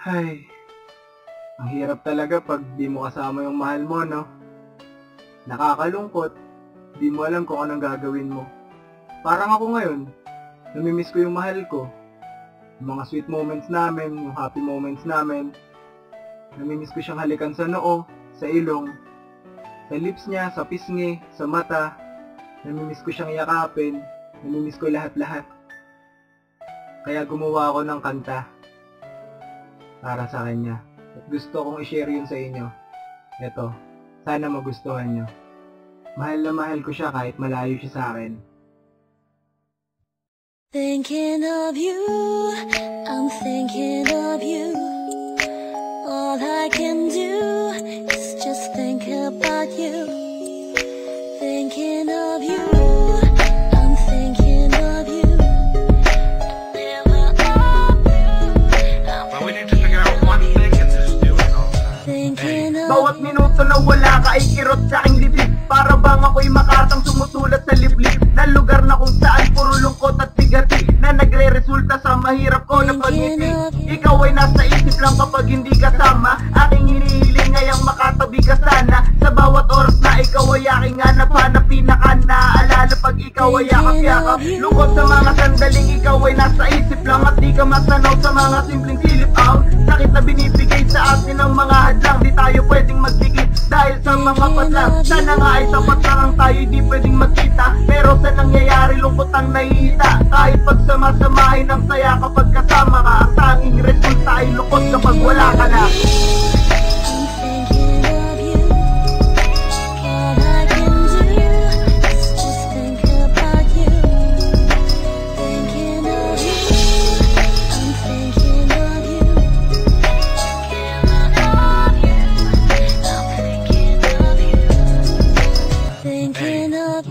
Ay, ang hirap talaga pag di mo kasama yung mahal mo, no? Nakakalungkot, di mo alam kung anong gagawin mo. Parang ako ngayon, namimiss ko yung mahal ko. Yung mga sweet moments namin, yung happy moments namin. Namimiss ko siyang halikan sa noo, sa ilong, sa lips niya, sa pisngi, sa mata. Namimiss ko siyang yakapin, namimiss ko lahat-lahat. Kaya gumawa ako ng kanta para sa kanya. At gusto kong i-share yun sa inyo. Eto, sana magustuhan nyo. Mahal na mahal ko siya kahit malayo siya sa akin. Thinking of you, I'm thinking of you. All I can do is just think about you. Thinking of you, I'm thinking of you. Never of you. But we need to figure out one thing and just do it all the time. Thinking of Bawat minuto na wala ka ay kirot sa aking dibdib. Para bang ako'y makatang sumusulat sa liblib na lugar na kung saan puro lungkot at bigati na nagre-resulta sa mahirap ko na pag-ngiti. Ikaw ay nasa isip lang kapag hindi kasama. Aking hinihiling ngayang makatabi ka sana. Sa bawat oras na ikaw ay aking hanap-hanap, pinaka naaalala pag ikaw ay yakap-yakap. Lungkot sa mga sandaling ikaw ay nasa isip lang at di ka matanaw sa mga simpleng silip. Ang sakit na binibigay sa atin ng mga hadlang, di tayo pwedeng magdikit dahil sa mga patlang. Sana nga ay tapat lang ang tayo, di pwedeng magkita. Pero sa nangyayari lungkot ang nahihita. Kahit pagsamasamahin ang saya kapag kasama ka, ang tanging resulta ay lungkot kapag wala ka na.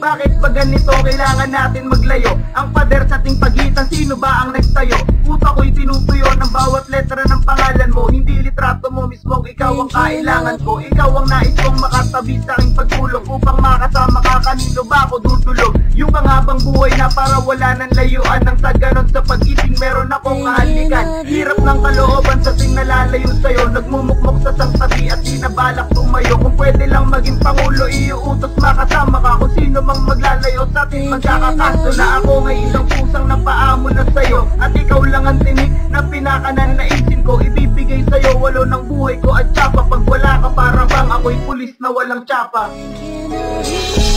Bakit ba ganito kailangan natin maglayo? Ang pader sa ating pagitan, sino ba ang nagtayo? Utak ko'y tinutuyo ng bawat letra ng pangalan mo. Hindi litrato mo mismo, ikaw ang kailangan ko. Ikaw ang nais kong makatabi sa aking pagtulog. Upang makasama ka, kanino ba ako dudulog? Yung panghabang buhay na para wala ng layuan. Nang sa ganon sa pag-ibig meron akong kahalikan. Hirap ng kalooban sa ting nalalayo sa'yo. Nagmumukmok sa sangtabi at di na balak tumayo. Kung pwede lang maging pangulo, iuutos makasama ka. Kung sino mang maglalayo sa atin, magkakakaso na ako ngayon isang pusang napaamo na sa'yo. At ikaw lang ang tinik na pinakanan na isin ko. Ibibigay sa'yo walo ng buhay ko at tsapa. Pag wala ka para bang ako'y pulis na walang tsapa. Thinking of you.